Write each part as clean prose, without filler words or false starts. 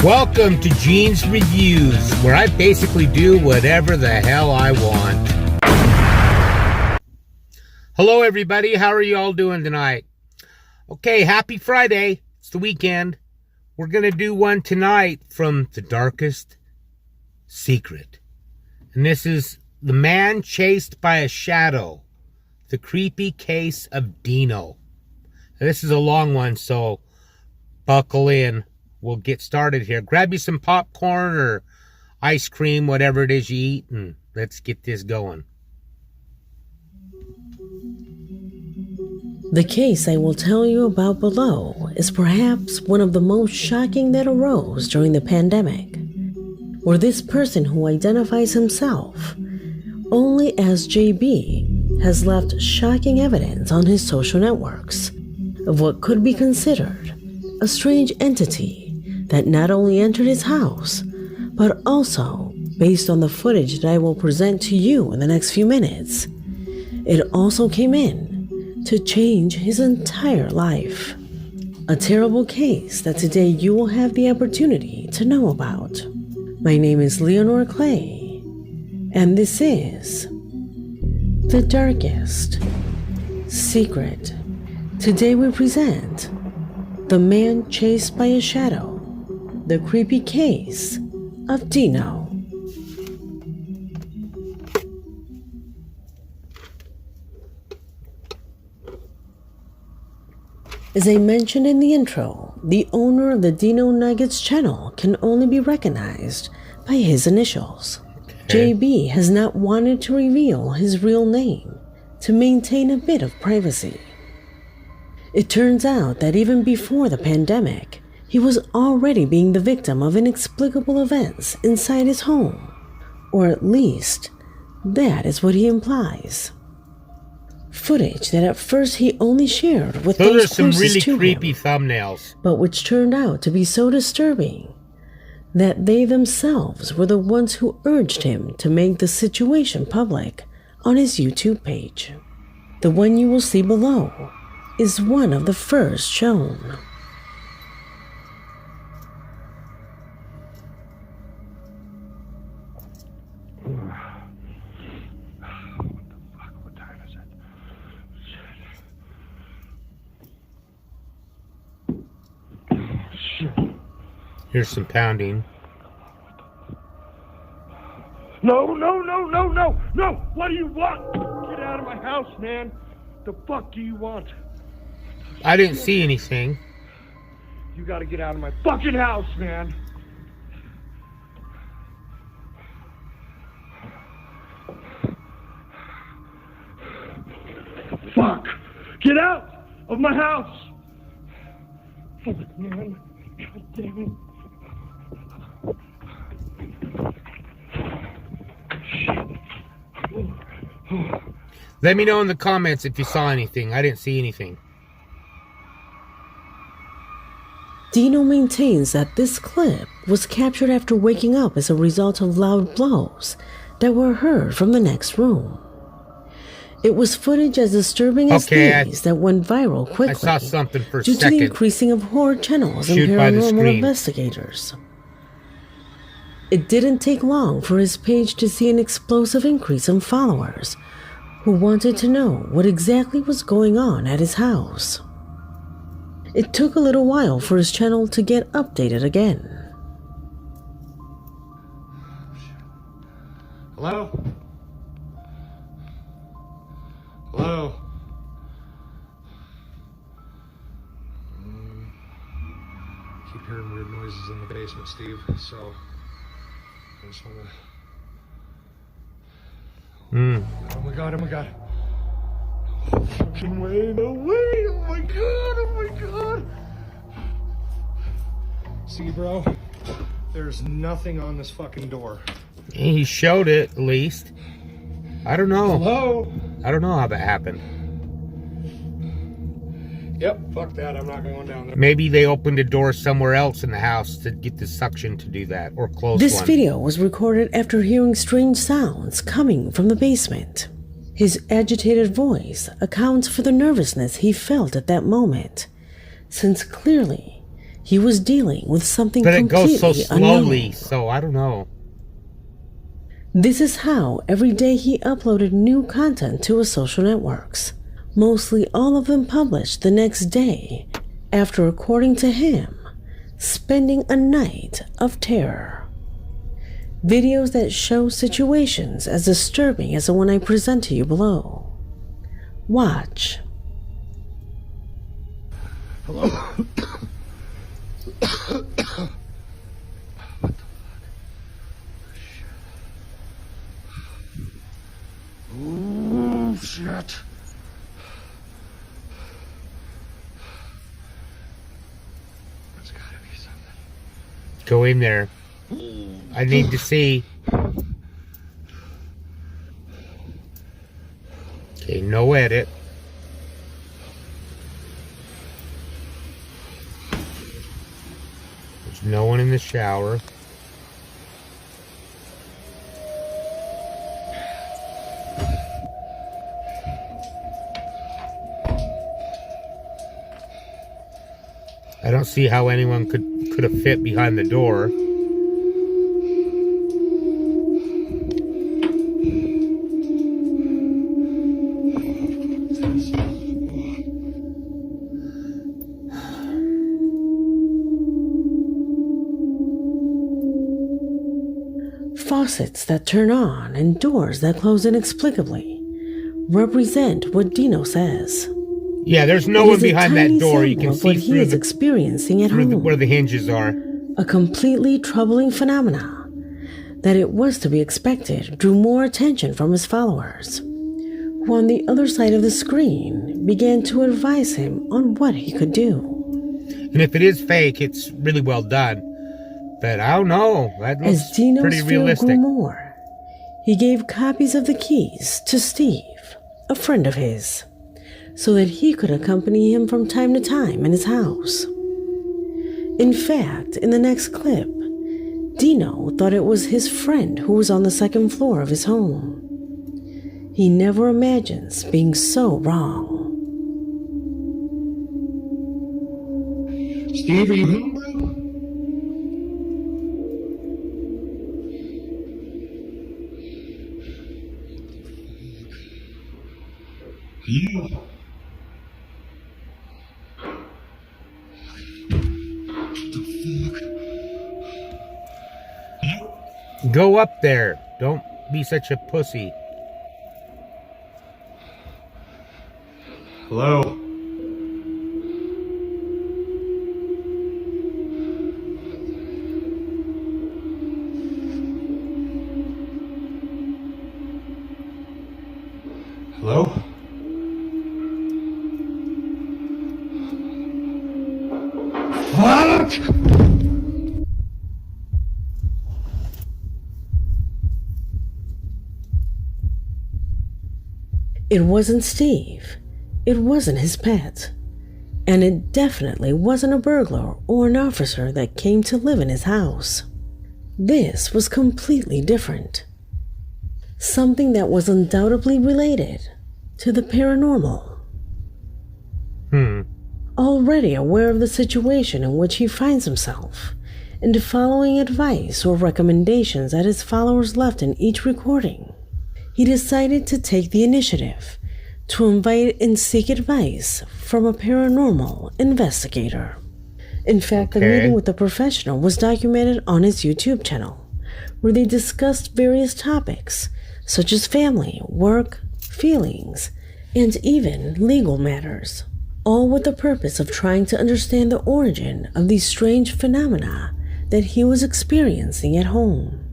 Welcome to Gene's Reviews, where I basically do whatever the hell I want. Hello everybody, how are you all doing tonight? Okay, happy Friday. It's the weekend. We're going to do one tonight from The Darkest Secret. And this is The Man Chased by a Shadow. The Creepy Case of Dino. Now, this is a long one, so buckle in. We'll get started here. Grab you some popcorn or ice cream, whatever it is you eat, and let's get this going. The case I will tell you about below is perhaps one of the most shocking that arose during the pandemic, where this person who identifies himself only as JB has left shocking evidence on his social networks of what could be considered a strange entity that not only entered his house, but also, based on the footage that I will present to you in the next few minutes, it also came in to change his entire life. A terrible case that today you will have the opportunity to know about. My name is Leonore Clay, and this is The Darkest Secret. Today we present The Man Chased by a Shadow. The Creepy Case of Dino. As I mentioned in the intro, the owner of the Dino Nuggets channel can only be recognized by his initials. Okay. JB has not wanted to reveal his real name to maintain a bit of privacy. It turns out that even before the pandemic, he was already being the victim of inexplicable events inside his home, or at least, that is what he implies. Footage that at first he only shared with Those those are some closest really to creepy him, thumbnails. but which turned out to be so disturbing that they themselves were the ones who urged him to make the situation public on his YouTube page. The one you will see below is one of the first shown. Here's some pounding. No! What do you want? Get out of my house, man! The fuck do you want? I didn't see anything. You gotta get out of my fucking house, man! Fuck! Get out of my house! Fuck, man. God damn it. Let me know in the comments if you saw anything. I didn't see anything. Dino maintains that this clip was captured after waking up as a result of loud blows that were heard from the next room. It was footage as disturbing as these that went viral quickly. I saw something for a due second. to the increasing of horror channels and Shoot by the paranormal screen. investigators. It didn't take long for his page to see an explosive increase in followers who wanted to know what exactly was going on at his house. It took a little while for his channel to get updated again. Hello? Hello? Keep hearing weird noises in the basement, Steve, so I just wanna... Oh my god. No fucking way, no way! Oh my god! See, bro? There's nothing on this fucking door. He showed it, at least. I don't know. Hello? I don't know how that happened. Yep, fuck that. I'm not going down there. Maybe they opened a door somewhere else in the house to get the suction to do that, or close This one. video was recorded after hearing strange sounds coming from the basement. His agitated voice accounts for the nervousness he felt at that moment, since clearly he was dealing with something But it completely goes so slowly, unknown. so I don't know. This is how every day he uploaded new content to his social networks, mostly all of them published the next day, after, according to him, spending a night of terror. Videos that show situations as disturbing as the one I present to you below. Watch. Oh, shit. There's gotta be something. Go in there. I need to see. Okay, no edit. There's no one in the shower. I don't see how anyone could have fit behind the door. Faucets that turn on and doors that close inexplicably represent what Dino says. Yeah, there's no It one is a behind that tiny door. You sample can of see what he through is the experiencing at home. where the hinges are. A completely troubling phenomena that it was to be expected drew more attention from his followers, who on the other side of the screen began to advise him on what he could do. And if it is fake, it's really well done. But I don't know. That looks As Dino's pretty fear realistic. grew more, he gave copies of the keys to Steve, a friend of his, so that he could accompany him from time to time in his house. In fact, in the next clip, Dino thought it was his friend who was on the second floor of his home. He never imagines being so wrong. Steve, are you home, bro? Yeah. Go up there. Don't be such a pussy. Hello? Hello? Fuck! It wasn't Steve. It wasn't his pet. And it definitely wasn't a burglar or an officer that came to live in his house. This was completely different. Something that was undoubtedly related to the paranormal. Already aware of the situation in which he finds himself, and following advice or recommendations that his followers left in each recording, he decided to take the initiative to invite and seek advice from a paranormal investigator. In fact, the meeting with the professional was documented on his YouTube channel, where they discussed various topics such as family, work, feelings, and even legal matters, all with the purpose of trying to understand the origin of these strange phenomena that he was experiencing at home.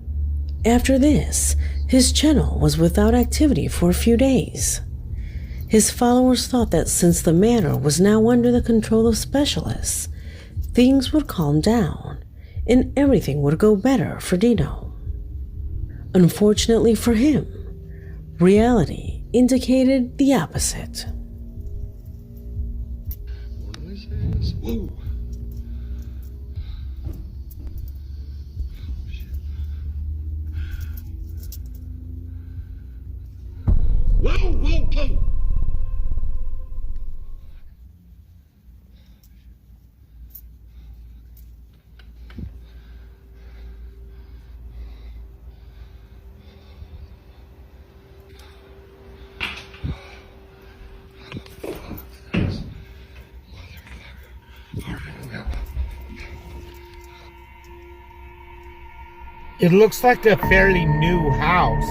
After this, his channel was without activity for a few days. His followers thought that since the matter was now under the control of specialists, things would calm down and everything would go better for Dino. Unfortunately for him, reality indicated the opposite. What noises? Whoa! Whoa, whoa, whoa! It looks like a fairly new house.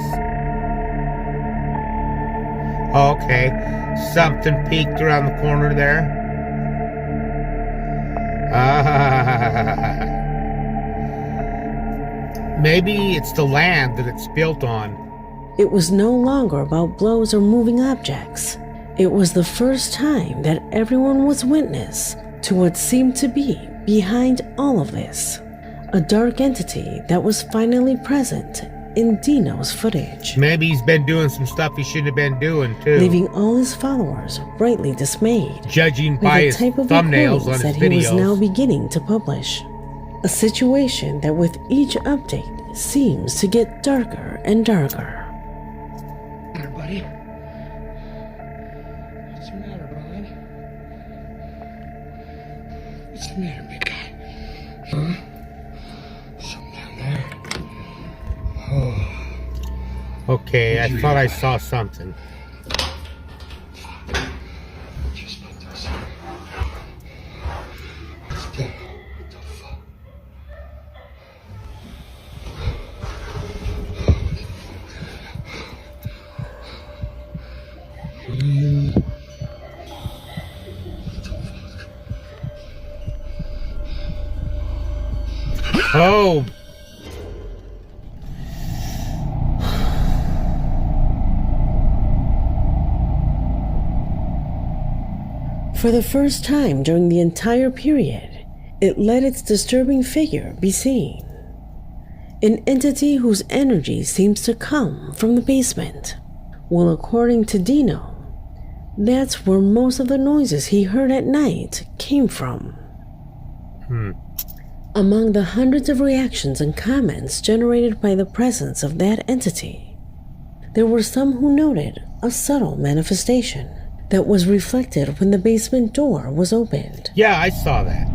Okay, something peeked around the corner there. Maybe it's the land that it's built on. It was no longer about blows or moving objects. It was the first time that everyone was witness to what seemed to be behind all of this. A dark entity that was finally present in Dino's footage. Maybe he's been doing some stuff he shouldn't have been doing, too. Leaving all his followers rightly dismayed. Judging by by the his type of thumbnails on recordings his that he was now videos. beginning to publish. A situation that with each update seems to get darker and darker. Here, buddy. What's the matter, Brian? What's the matter, big guy? Huh? Something down there. Oh. Okay, I thought I saw something. Just put this. What's that? What the fuck? Oh! For the first time during the entire period, it let its disturbing figure be seen. An entity whose energy seems to come from the basement. Well, according to Dino, that's where most of the noises he heard at night came from. Among the hundreds of reactions and comments generated by the presence of that entity, there were some who noted a subtle manifestation that was reflected when the basement door was opened. Yeah, I saw that.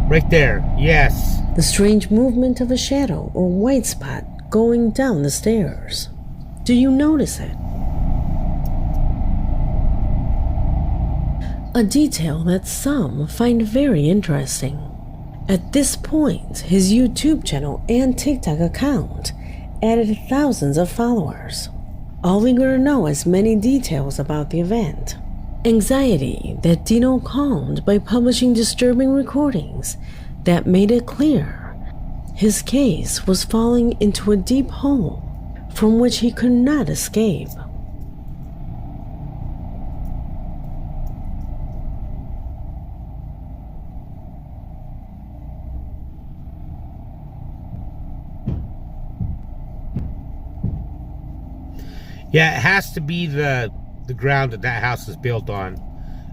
Right there, yes. The strange movement of a shadow or white spot going down the stairs. Do you notice it? A detail that some find very interesting. At this point, his YouTube channel and TikTok account added thousands of followers, all eager to know as many details about the event. Anxiety that Dino calmed by publishing disturbing recordings that made it clear his case was falling into a deep hole from which he could not escape. Yeah, it has to be the ground that house is built on.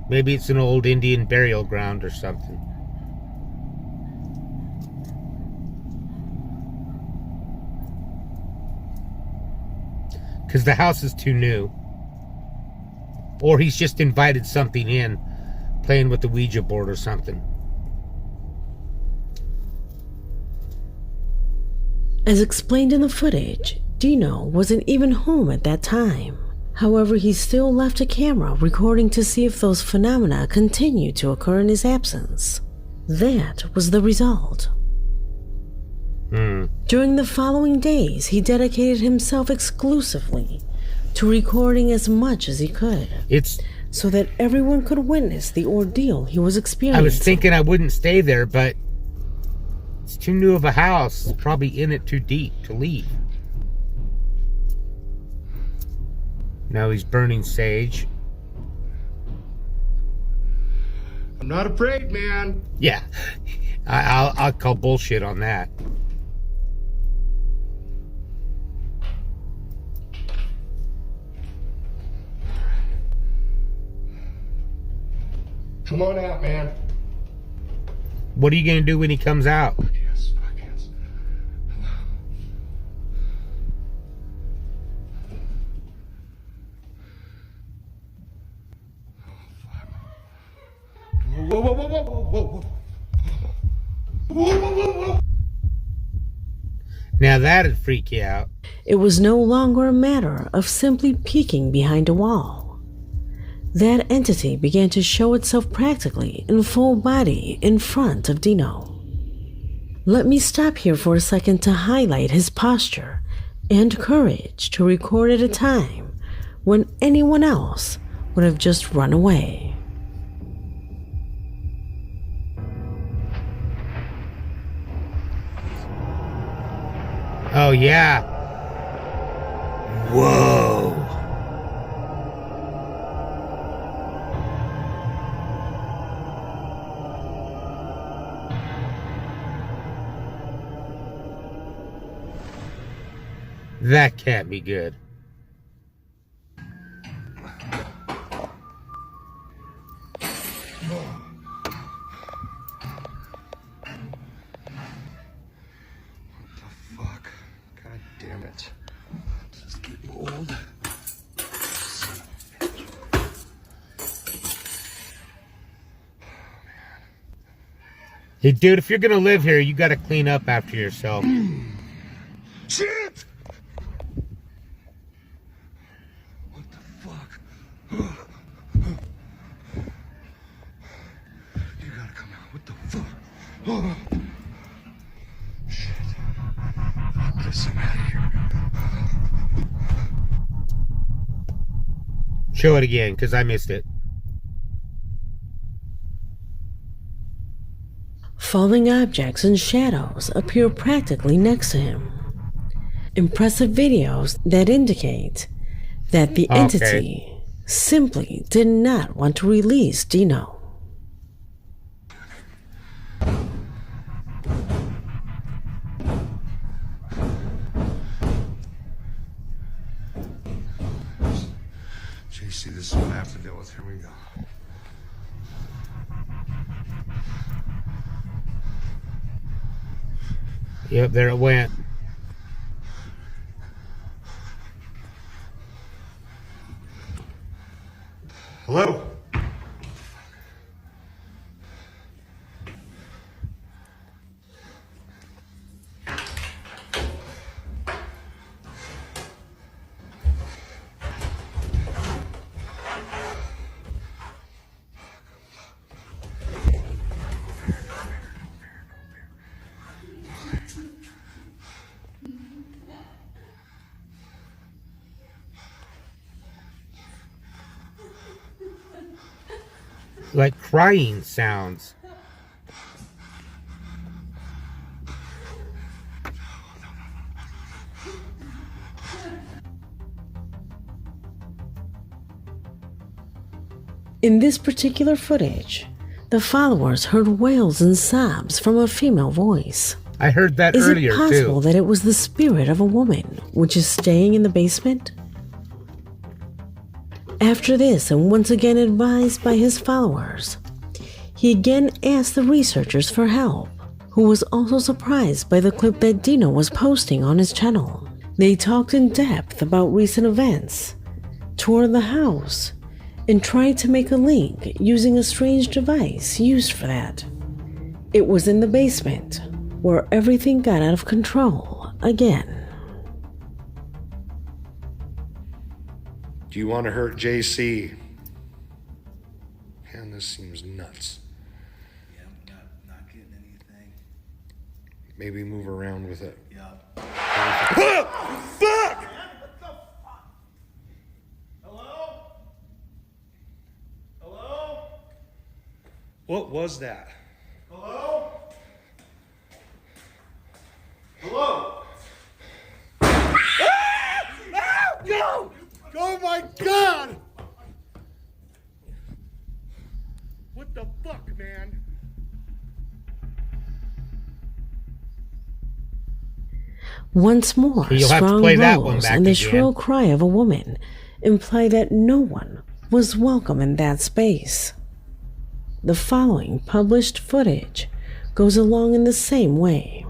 Maybe it's an old Indian burial ground or something. Because the house is too new. Or he's just invited something in, playing with the Ouija board or something. As explained in the footage, Dino wasn't even home at that time. However, he still left a camera recording to see if those phenomena continued to occur in his absence. That was the result. During the following days, he dedicated himself exclusively to recording as much as he could, so that everyone could witness the ordeal he was experiencing. I was thinking I wouldn't stay there, but it's too new of a house. It's probably in it too deep to leave. Now he's burning sage. I'm not afraid, man. Yeah, I'll call bullshit on that. Come on out, man. What are you going to do when he comes out? Yes, I guess. Whoa, whoa, whoa, whoa, whoa, whoa, whoa. Whoa, whoa, whoa, whoa. Now that'd freak you out. It was no longer a matter of simply peeking behind a wall. That entity began to show itself practically in full body in front of Dino. Let me stop here for a second to highlight his posture and courage to record at a time when anyone else would have just run away. Oh, yeah. Whoa. That can't be good. Fuck. God damn it. This is getting old. Hey, dude, if you're gonna live here, you gotta clean up after yourself. Shit! What the fuck? You gotta come out. What the fuck? Shit. Fuck this, I'm out of here. Show it again, because I missed it. Falling objects and shadows appear practically next to him. Impressive videos that indicate that the entity simply did not want to release Dino. JC, this is what I have to deal with. Here we go. Yep, there it went. Hello? Like crying sounds. In this particular footage, the followers heard wails and sobs from a female voice. I heard that Is earlier, it possible too. that it was the spirit of a woman which is staying in the basement? After this, and once again advised by his followers, he again asked the researchers for help, who was also surprised by the clip that Dino was posting on his channel. They talked in depth about recent events, toured the house, and tried to make a link using a strange device used for that. It was in the basement, where everything got out of control again. Do you want to hurt JC? Man, this seems nuts. Yeah, I'm not getting anything. Maybe move around with it. Yeah. Fuck! What the fuck? Hello? Hello? What was that? Hello? Hello? No! Oh my god! What the fuck, man? Once more, You'll have to strong play that one blows back and the again. shrill cry of a woman imply that no one was welcome in that space. The following published footage goes along in the same way.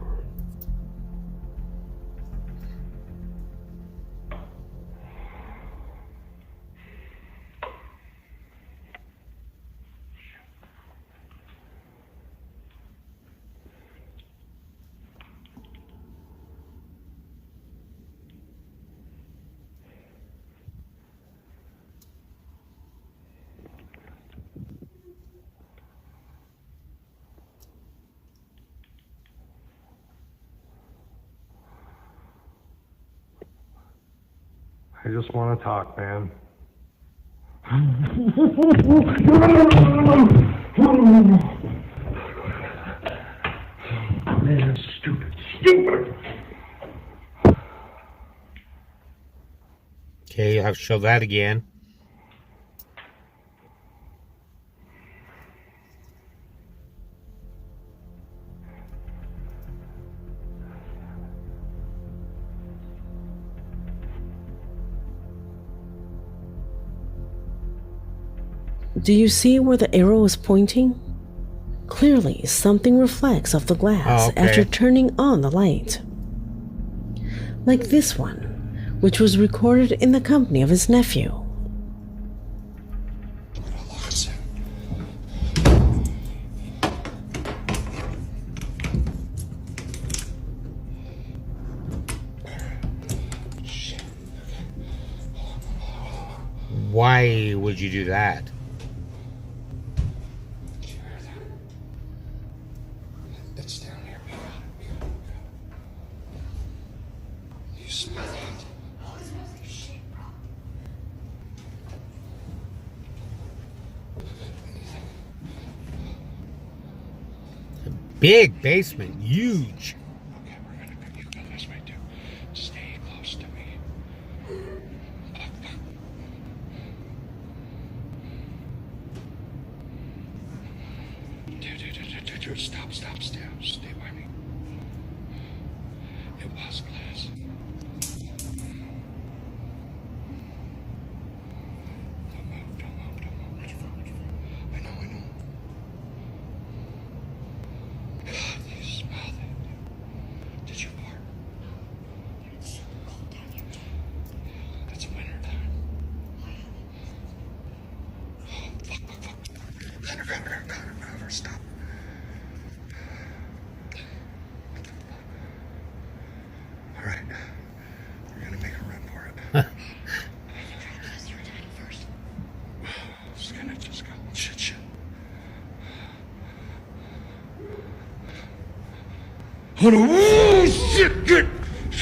I just want to talk, man. Man, stupid. Okay, I'll show that again. Do you see where the arrow is pointing? Clearly, something reflects off the glass after turning on the light. Like this one, which was recorded in the company of his nephew. Why would you do that? It's down here. We got it. You smell it? Oh, it smells like shit, bro. Big basement, huge. Okay, we're gonna go. You go this way too. Stay close to me. Dude, stop, stay by me. It was glass. Don't move. I know. God, you smell that. Did you fart? It's so cold down here. It's winter time. Oh, fuck. Connor, stop. All right, we're gonna make a run for it. Just gonna go. Shit. Oh no! Shit! Get!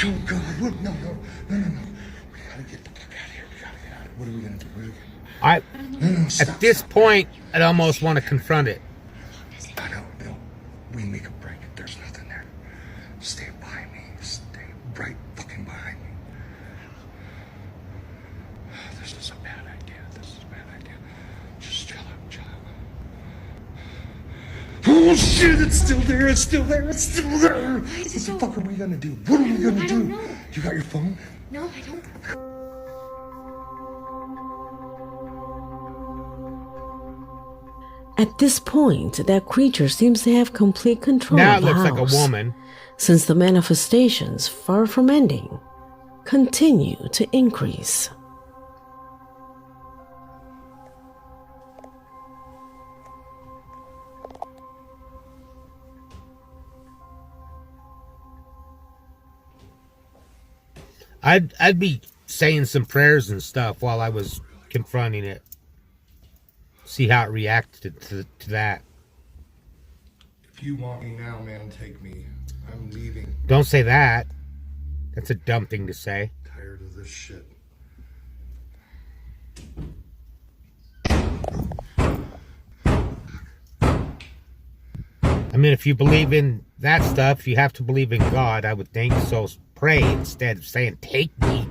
Oh God! No! We gotta get the fuck out of here. What are we gonna do? At this point, I'd almost want to confront it. No. We make a break. There's nothing there. Stay by me. Stay right fucking behind me. This is a bad idea. Just chill out. Oh shit! It's still there. What the fuck are we gonna do? What are we gonna do? I don't know. You got your phone? No, I don't. At this point, that creature seems to have complete control Now of it the looks house, like a woman. since the manifestations, far from ending, continue to increase. I'd be saying some prayers and stuff while I was confronting it. See how it reacted to that. If you want me now, man, take me. I'm leaving. Don't say that. That's a dumb thing to say. Tired of this shit. I mean, if you believe in that stuff, you have to believe in God, I would think. So pray instead of saying, take me.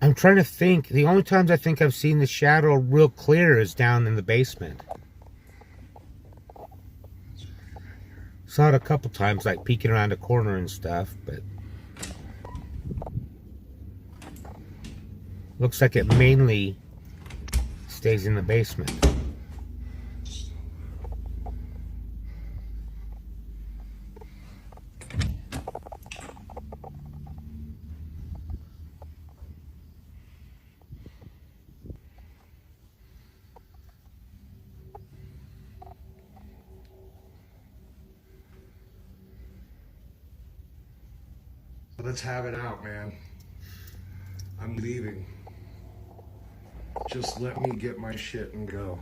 I'm trying to think. The only times I think I've seen the shadow real clear is down in the basement. Saw it a couple times, like peeking around the corner and stuff, but looks like it mainly stays in the basement. Let's have it out, man. I'm leaving. Just let me get my shit and go.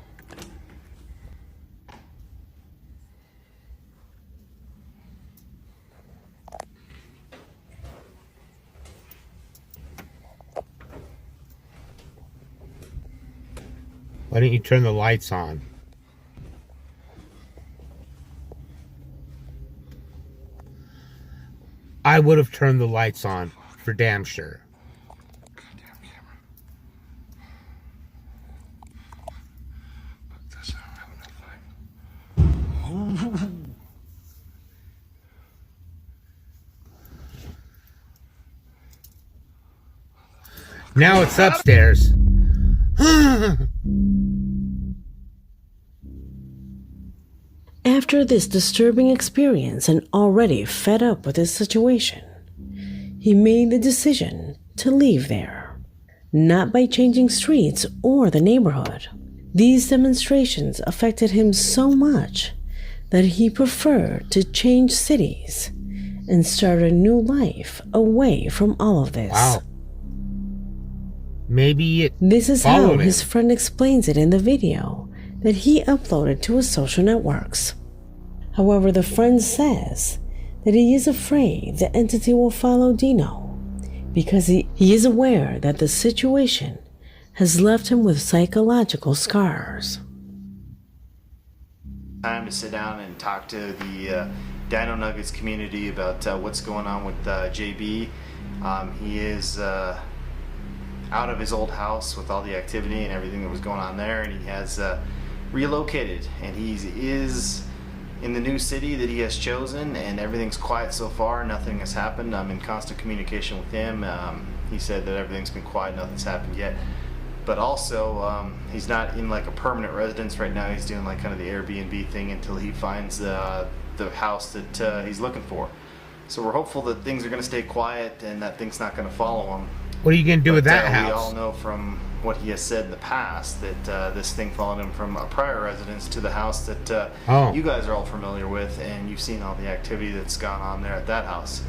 Why don't you turn the lights on? I would have turned the lights on for damn sure. Goddamn camera. Look, that's how I'm having a thing. Now it's upstairs. After this disturbing experience and already fed up with his situation, he made the decision to leave there. Not by changing streets or the neighborhood. These demonstrations affected him so much that he preferred to change cities and start a new life away from all of this. Wow. Maybe it This is how followed him. his friend explains it in the video that he uploaded to his social networks. However, the friend says that he is afraid the entity will follow Dino because he is aware that the situation has left him with psychological scars. Time to sit down and talk to the Dino Nuggets community about what's going on with JB. He is out of his old house with all the activity and everything that was going on there, and he has relocated, and he is in the new city that he has chosen, and everything's quiet so far. Nothing has happened. I'm in constant communication with him. He said that everything's been quiet, nothing's happened yet. But also, he's not in like a permanent residence right now. He's doing like kind of the Airbnb thing until he finds the house that he's looking for. So we're hopeful that things are going to stay quiet and that thing's not going to follow him. What are you going to do with that We house? all know from what he has said in the past that this thing followed him from a prior residence to the house that you guys are all familiar with, and you've seen all the activity that's gone on there at that house.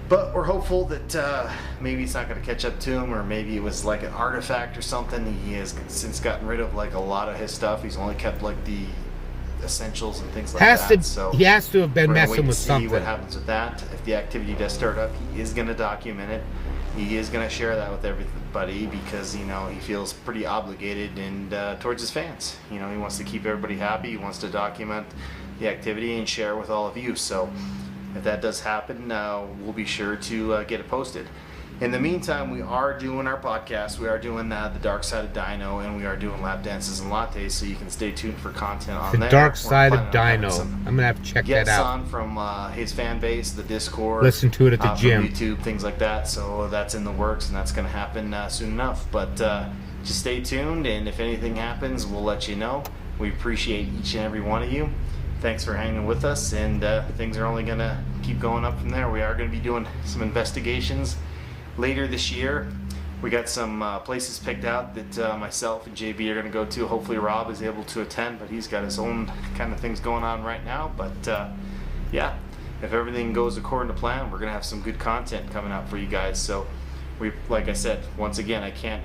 But we're hopeful that maybe it's not going to catch up to him, or maybe it was like an artifact or something. He has since gotten rid of like a lot of his stuff. He's only kept like the essentials and things like that. So he has to have been we're gonna messing wait with to see something. what happens with that. If the activity does start up, he is going to document it. He is going to share that with everybody because, you know, he feels pretty obligated and towards his fans. You know, he wants to keep everybody happy. He wants to document the activity and share with all of you. So if that does happen, we'll be sure to get it posted. In the meantime, we are doing our podcast. We are doing the Dark Side of Dino, and we are doing lap dances and lattes, so you can stay tuned for content on The there. Dark We're Side of planning on Dino. having some I'm going to have to check that guests out. on from his fan base, the Discord. Listen to it at the from gym. YouTube, things like that. So that's in the works, and that's going to happen soon enough. But just stay tuned, and if anything happens, we'll let you know. We appreciate each and every one of you. Thanks for hanging with us, and things are only going to keep going up from there. We are going to be doing some investigations later this year. We got some places picked out that myself and JB are going to go to. Hopefully Rob is able to attend, but he's got his own kind of things going on right now. But yeah, if everything goes according to plan, we're going to have some good content coming out for you guys. So we, like I said, once again, I can't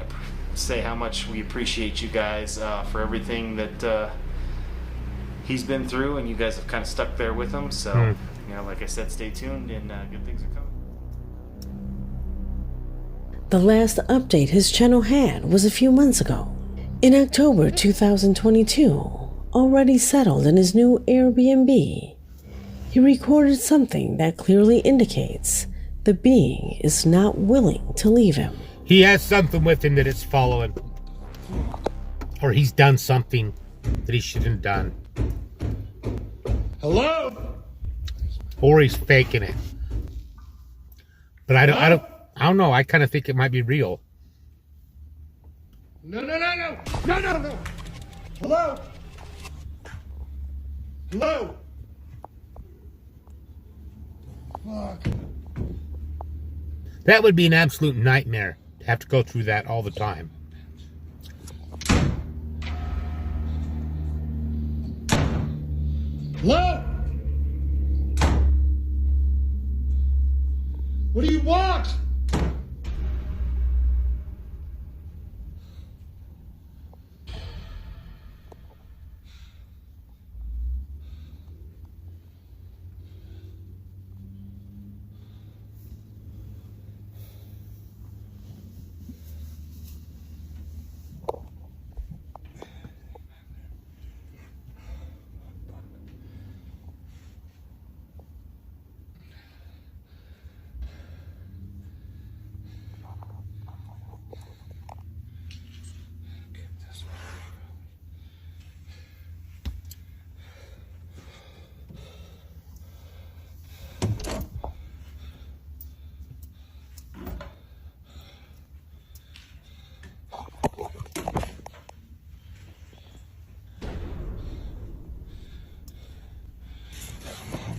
say how much we appreciate you guys for everything that he's been through, and you guys have kind of stuck there with him. So you know, like I said, stay tuned, and good things are coming. The last update his channel had was a few months ago. In October 2022, already settled in his new Airbnb, he recorded something that clearly indicates the being is not willing to leave him. He has something with him that it's following. Or he's done something that he shouldn't have done. Hello? Or he's faking it. But I don't know. I kind of think it might be real. No. Hello? Hello? Fuck. That would be an absolute nightmare to have to go through that all the time. Hello? What do you want?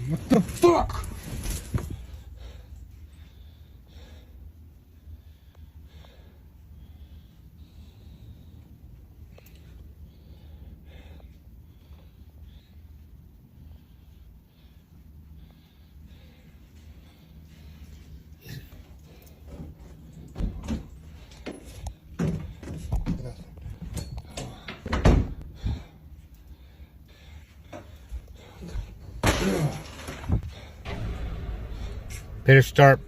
What the fuck? Better start,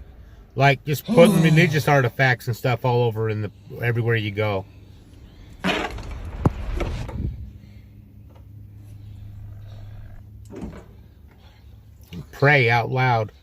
like, just putting religious artifacts and stuff all over in the everywhere you go. And pray out loud.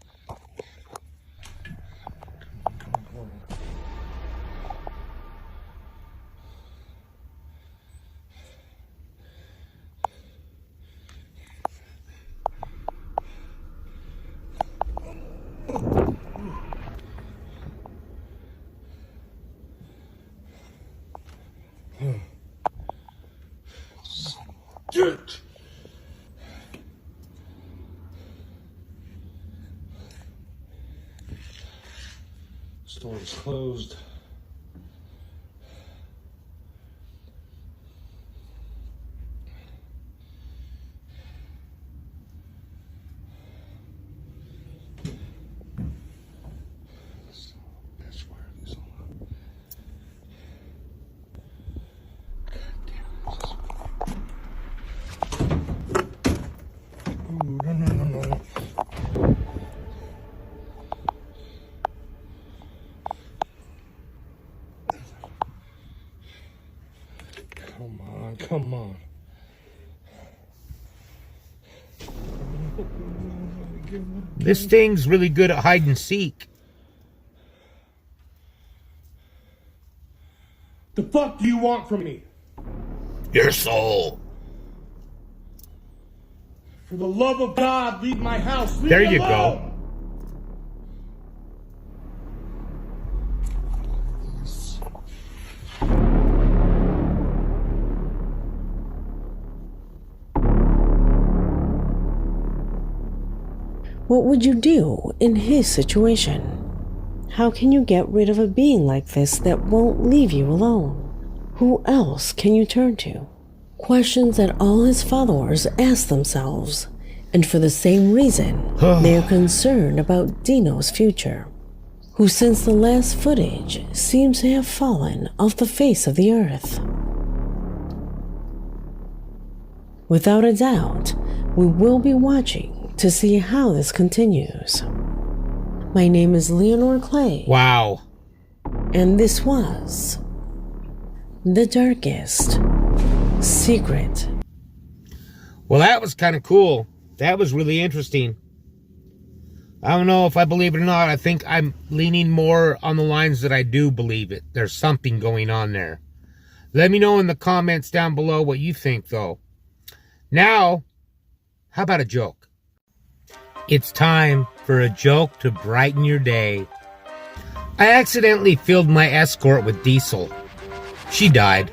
Shit. Store's closed. That's where these all are. No. Come on. This thing's really good at hide and seek. The fuck do you want from me? Your soul. For the love of God, leave my house. Leave There me you go. alone. What would you do in his situation? How can you get rid of a being like this that won't leave you alone? Who else can you turn to? Questions that all his followers ask themselves, and for the same reason, they are concerned about Dino's future, who since the last footage seems to have fallen off the face of the earth. Without a doubt, we will be watching to see how this continues. My name is Leonore Clay. Wow. And this was The Darkest Secret. Well, that was kind of cool. That was really interesting. I don't know if I believe it or not. I think I'm leaning more on the lines that I do believe it. There's something going on there. Let me know in the comments down below what you think, though. Now, how about a joke? It's time for a joke to brighten your day. I accidentally filled my escort with diesel. She died.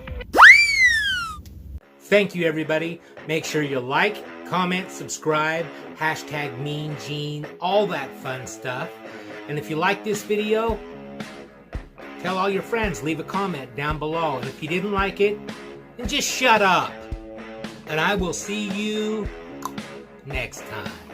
Thank you, everybody. Make sure you like, comment, subscribe, hashtag Mean Gene, all that fun stuff. And if you like this video, tell all your friends, leave a comment down below. And if you didn't like it, then just shut up. And I will see you next time.